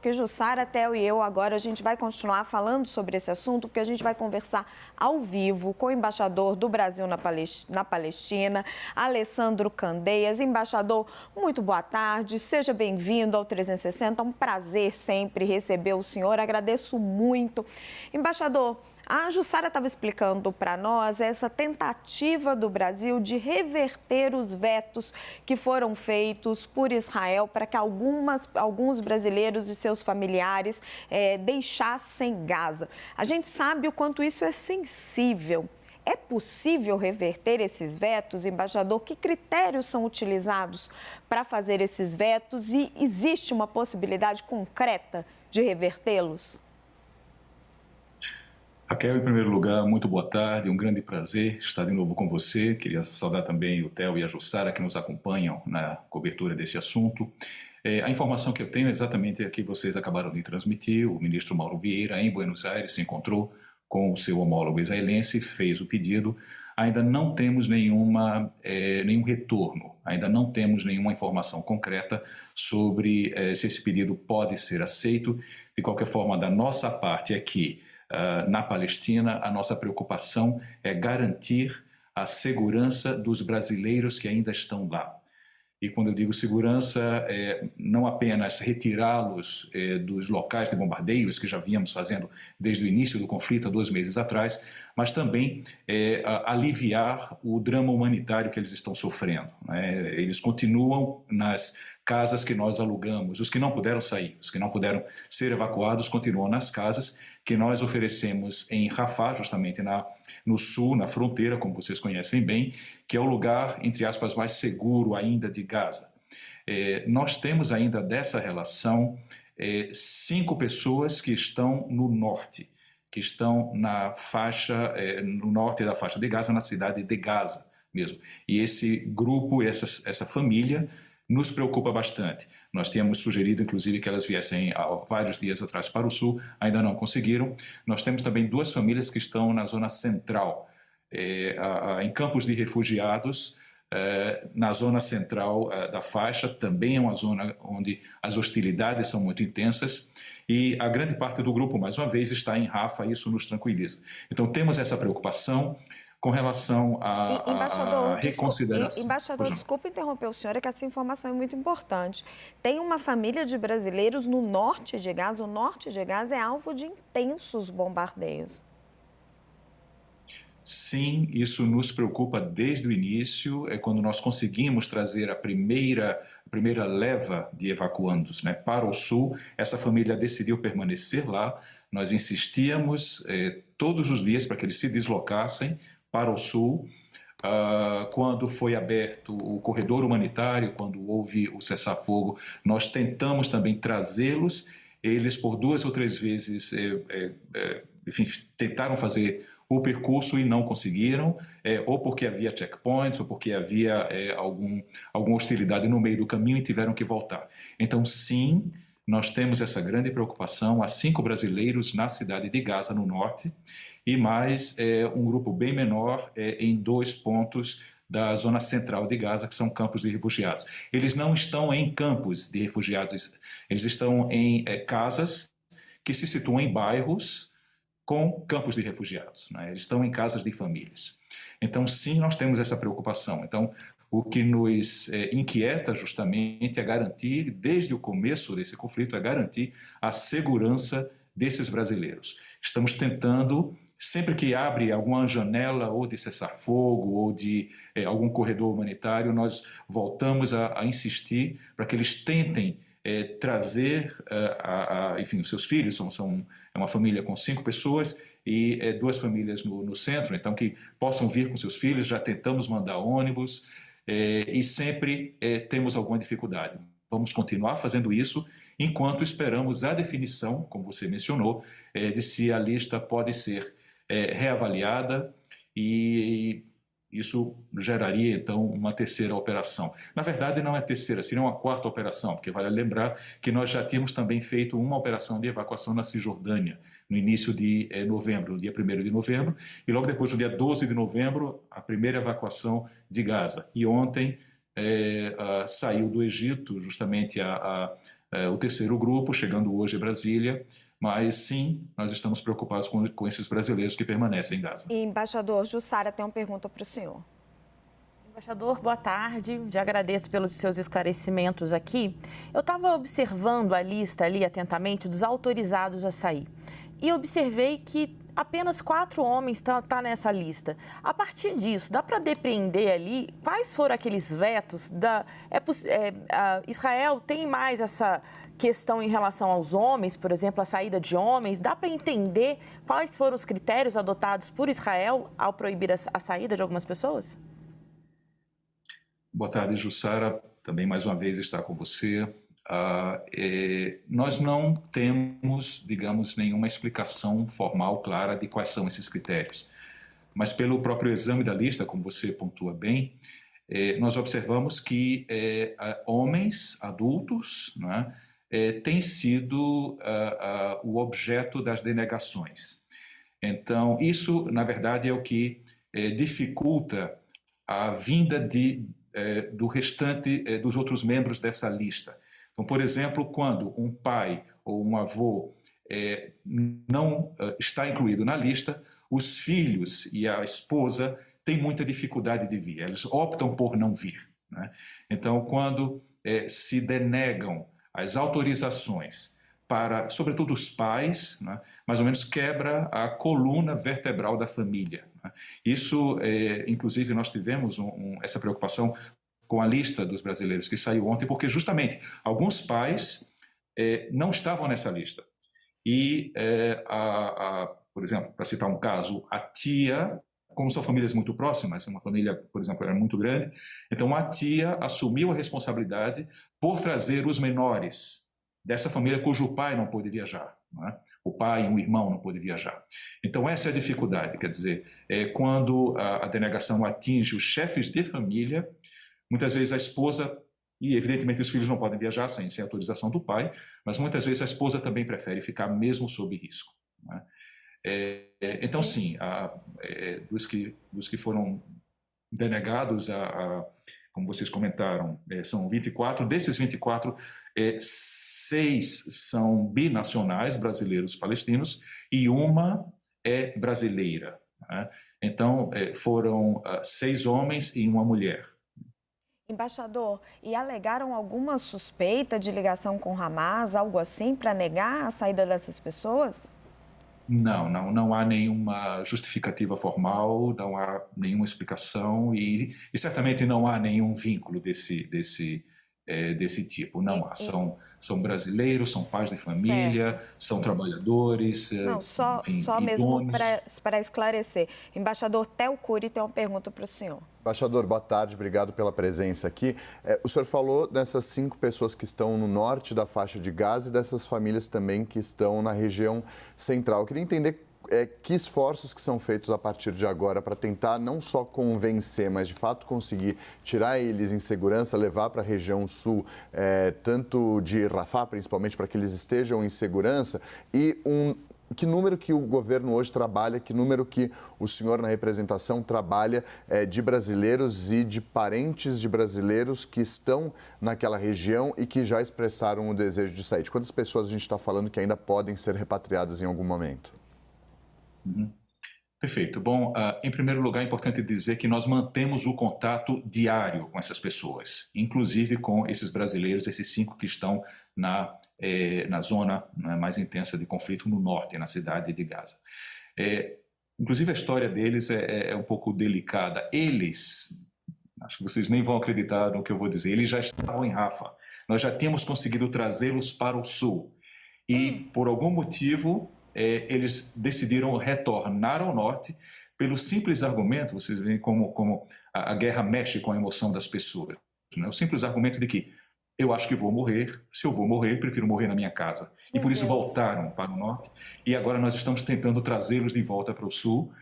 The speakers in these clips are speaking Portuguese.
Que Jussara, Theo e eu agora a gente vai continuar falando sobre esse assunto, porque a gente vai conversar ao vivo com o embaixador do Brasil na Palestina, Alessandro Candeias. Embaixador, muito boa tarde, seja bem-vindo ao 360, é um prazer sempre receber o senhor, agradeço muito. Embaixador, a Jussara estava explicando para nós essa tentativa do Brasil de reverter os vetos que foram feitos por Israel para que alguns brasileiros e seus familiares deixassem Gaza. A gente sabe o quanto isso é sensível. É possível reverter esses vetos, embaixador? Que critérios são utilizados para fazer esses vetos e existe uma possibilidade concreta de revertê-los? Raquel, em primeiro lugar, muito boa tarde, um grande prazer estar de novo com você. Queria saudar também o Theo e a Jussara que nos acompanham na cobertura desse assunto. A informação que eu tenho é exatamente a que vocês acabaram de transmitir. O ministro Mauro Vieira, em Buenos Aires, se encontrou com o seu homólogo israelense, fez o pedido. Ainda não temos nenhum retorno, ainda não temos nenhuma informação concreta sobre se esse pedido pode ser aceito. De qualquer forma, da nossa parte aqui, na Palestina, a nossa preocupação é garantir a segurança dos brasileiros que ainda estão lá. E quando eu digo segurança, não apenas retirá-los dos locais de bombardeios que já víamos fazendo desde o início do conflito, há 2 meses atrás, mas também aliviar o drama humanitário que eles estão sofrendo, né? Eles continuam nas casas que nós alugamos. Os que não puderam sair, os que não puderam ser evacuados, continuam nas casas que nós oferecemos em Rafah, justamente no sul, na fronteira, como vocês conhecem bem, que é o lugar, entre aspas, mais seguro ainda de Gaza. Nós temos ainda dessa relação 5 pessoas que estão no norte, que estão na faixa, no norte da faixa de Gaza, na cidade de Gaza mesmo. E esse grupo, essa família, nos preocupa bastante. Nós tínhamos sugerido, inclusive, que elas viessem há vários dias atrás para o sul, ainda não conseguiram. Nós temos também 2 famílias que estão na zona central, em campos de refugiados, na zona central da faixa, também é uma zona onde as hostilidades são muito intensas, e a grande parte do grupo, mais uma vez, está em Rafah, e isso nos tranquiliza. Então temos essa preocupação com relação à reconsideração. Embaixador, desculpa interromper o senhor, é que essa informação é muito importante. Tem uma família de brasileiros no norte de Gaza. O norte de Gaza é alvo de intensos bombardeios. Sim, isso nos preocupa desde o início, quando nós conseguimos trazer a primeira leva de evacuandos, né, para o sul. Essa família decidiu permanecer lá. Nós insistíamos todos os dias para que eles se deslocassem para o sul. Quando foi aberto o corredor humanitário, quando houve o cessar-fogo, nós tentamos também trazê-los. Eles, por 2 ou 3 vezes, enfim, tentaram fazer o percurso e não conseguiram, ou porque havia checkpoints, ou porque havia alguma hostilidade no meio do caminho e tiveram que voltar. Então, sim, nós temos essa grande preocupação. Há 5 brasileiros na cidade de Gaza, no norte, e mais um grupo bem menor em 2 pontos da zona central de Gaza, que são campos de refugiados. Eles não estão em campos de refugiados, eles estão em casas que se situam em bairros com campos de refugiados, né? Eles estão em casas de famílias. Então, sim, nós temos essa preocupação. Então, o que nos inquieta justamente é garantir, desde o começo desse conflito, é garantir a segurança desses brasileiros. Estamos tentando, sempre que abre alguma janela ou de cessar-fogo ou de algum corredor humanitário, nós voltamos a insistir para que eles tentem trazer, enfim, os seus filhos. É uma família com 5 pessoas e 2 famílias no centro, então que possam vir com seus filhos. Já tentamos mandar ônibus e sempre temos alguma dificuldade. Vamos continuar fazendo isso enquanto esperamos a definição, como você mencionou, de se a lista pode ser reavaliada, e isso geraria, então, uma terceira operação. Na verdade, não é terceira, seria uma 4ª operação, porque vale lembrar que nós já tínhamos também feito uma operação de evacuação na Cisjordânia, no início de novembro, no dia 1º de novembro, e logo depois, no dia 12 de novembro, a primeira evacuação de Gaza. E ontem saiu do Egito justamente o terceiro grupo, chegando hoje a Brasília. Mas sim, nós estamos preocupados com esses brasileiros que permanecem em Gaza. E, embaixador, Jussara tem uma pergunta para o senhor. Embaixador, boa tarde. Já agradeço pelos seus esclarecimentos aqui. Eu estava observando a lista ali atentamente dos autorizados a sair e observei que apenas 4 homens estão nessa lista. A partir disso, dá para depreender ali quais foram aqueles vetos? Israel tem mais essa questão em relação aos homens, por exemplo, a saída de homens. Dá para entender quais foram os critérios adotados por Israel ao proibir a saída de algumas pessoas? Boa tarde, Jussara. Também mais uma vez estar com você. Nós não temos, digamos, nenhuma explicação formal clara de quais são esses critérios. Mas pelo próprio exame da lista, como você pontua bem, nós observamos que homens adultos, né, têm sido o objeto das denegações. Então, isso, na verdade, é o que dificulta a vinda do restante dos outros membros dessa lista. Então, por exemplo, quando um pai ou um avô não está incluído na lista, os filhos e a esposa têm muita dificuldade de vir, eles optam por não vir, né? Então, quando se denegam as autorizações para, sobretudo os pais, né, mais ou menos quebra a coluna vertebral da família, né? Isso, inclusive, nós tivemos essa preocupação com a lista dos brasileiros que saiu ontem, porque justamente alguns pais não estavam nessa lista. E, por exemplo, para citar um caso, a tia, como são famílias muito próximas, uma família, por exemplo, era muito grande, então a tia assumiu a responsabilidade por trazer os menores dessa família cujo pai não pôde viajar, né? O pai e um irmão não pôde viajar. Então essa é a dificuldade, quer dizer, quando a denegação atinge os chefes de família, muitas vezes a esposa, e evidentemente os filhos não podem viajar sem autorização do pai, mas muitas vezes a esposa também prefere ficar mesmo sob risco, né? Então sim, dos que foram denegados, como vocês comentaram, são 24, desses 24, 6 são binacionais, brasileiros palestinos, e uma é brasileira, né? Então foram 6 homens e uma mulher. Embaixador, e alegaram alguma suspeita de ligação com Hamas, algo assim, para negar a saída dessas pessoas? Não há nenhuma justificativa formal, não há nenhuma explicação e certamente não há nenhum vínculo desse tipo. Não há. São brasileiros, são pais de família, certo. São trabalhadores, Não, só mesmo para esclarecer. Embaixador Theo Cury tem uma pergunta para o senhor. Embaixador, boa tarde, obrigado pela presença aqui. O senhor falou dessas 5 pessoas que estão no norte da faixa de Gaza e dessas famílias também que estão na região central. Eu queria entender que esforços que são feitos a partir de agora para tentar não só convencer, mas de fato conseguir tirar eles em segurança, levar para a região sul, tanto de Rafah, principalmente, para que eles estejam em segurança, e que número que o governo hoje trabalha, que número que o senhor na representação trabalha de brasileiros e de parentes de brasileiros que estão naquela região e que já expressaram o desejo de sair? De quantas pessoas a gente está falando que ainda podem ser repatriadas em algum momento? Perfeito. Bom, em primeiro lugar, é importante dizer que nós mantemos o contato diário com essas pessoas, inclusive com esses brasileiros, esses 5 que estão na zona, né, mais intensa de conflito no norte, na cidade de Gaza. Inclusive a história deles é um pouco delicada. Eles, acho que vocês nem vão acreditar no que eu vou dizer, eles já estavam em Rafah. Nós já tínhamos conseguido trazê-los para o sul e, por algum motivo, eles decidiram retornar ao norte pelo simples argumento, vocês veem como a guerra mexe com a emoção das pessoas, né? O simples argumento de que eu acho que vou morrer, se eu vou morrer, prefiro morrer na minha casa. E por isso voltaram para o norte e agora nós estamos tentando trazê-los de volta para o sul.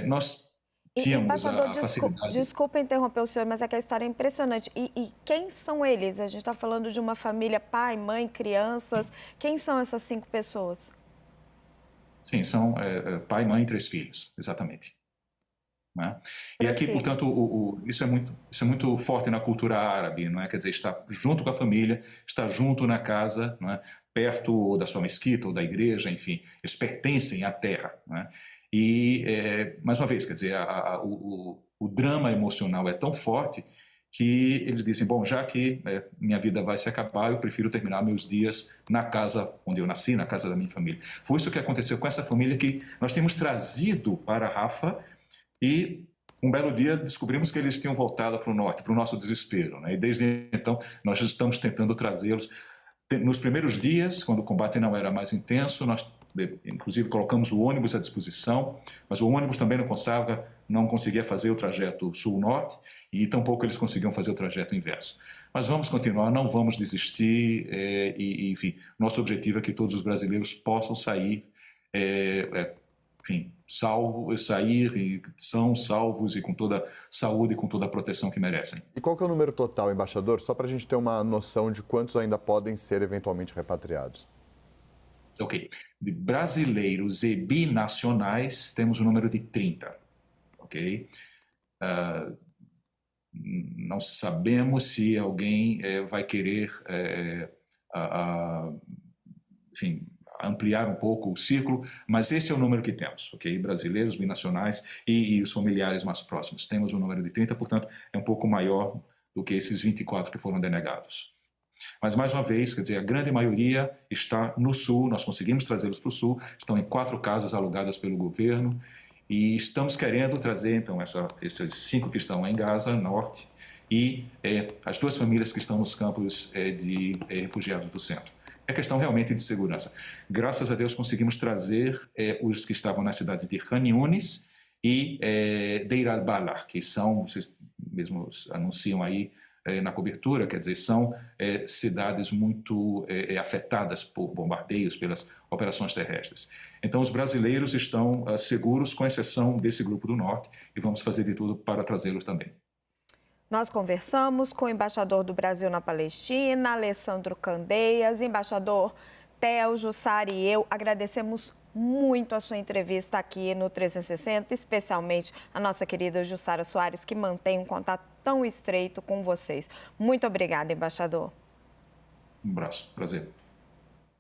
Nós tínhamos a facilidade... Desculpa interromper o senhor, mas é que a história é impressionante. E quem são eles? A gente está falando de uma família, pai, mãe, crianças. Quem são essas 5 pessoas? Sim, são pai, mãe e 3 filhos, exatamente. né? E aqui, portanto, isso é muito forte na cultura árabe, não é? Quer dizer, estar junto com a família, estar junto na casa, não é? Perto da sua mesquita ou da igreja, enfim, eles pertencem à terra, não é? E, mais uma vez, quer dizer, o drama emocional é tão forte que eles dizem, bom, já que minha vida vai se acabar, eu prefiro terminar meus dias na casa onde eu nasci, na casa da minha família. Foi isso que aconteceu com essa família que nós temos trazido para Rafah e um belo dia descobrimos que eles tinham voltado para o norte, para o nosso desespero, né? E desde então nós estamos tentando trazê-los. Nos primeiros dias, quando o combate não era mais intenso, nós inclusive colocamos o ônibus à disposição, mas o ônibus também não conseguia fazer o trajeto sul-norte e tampouco eles conseguiam fazer o trajeto inverso. Mas vamos continuar, não vamos desistir e, enfim, nosso objetivo é que todos os brasileiros possam sair, enfim, sair e são salvos e com toda a saúde e com toda a proteção que merecem. E qual que é o número total, embaixador? Só para a gente ter uma noção de quantos ainda podem ser eventualmente repatriados. Ok. De brasileiros e binacionais, temos o número de 30. Ok? Não sabemos se alguém vai querer, enfim, ampliar um pouco o círculo, mas esse é o número que temos, ok? Brasileiros, binacionais e os familiares mais próximos. Temos um número de 30, portanto, é um pouco maior do que esses 24 que foram denegados. Mas, mais uma vez, quer dizer, a grande maioria está no sul, nós conseguimos trazê-los para o sul, estão em 4 casas alugadas pelo governo e estamos querendo trazer, então, esses 5 que estão em Gaza, norte, e as 2 famílias que estão nos campos de refugiados do centro. É questão realmente de segurança. Graças a Deus conseguimos trazer os que estavam na cidade de Khan Yunis e Deir al-Balah, que são, vocês mesmos anunciam aí na cobertura, quer dizer, são cidades muito afetadas por bombardeios, pelas operações terrestres. Então, os brasileiros estão seguros, com exceção desse grupo do norte, e vamos fazer de tudo para trazê-los também. Nós conversamos com o embaixador do Brasil na Palestina, Alessandro Candeias. Embaixador Theo, Jussara e eu agradecemos muito a sua entrevista aqui no 360, especialmente a nossa querida Jussara Soares, que mantém um contato tão estreito com vocês. Muito obrigada, embaixador. Um abraço, prazer.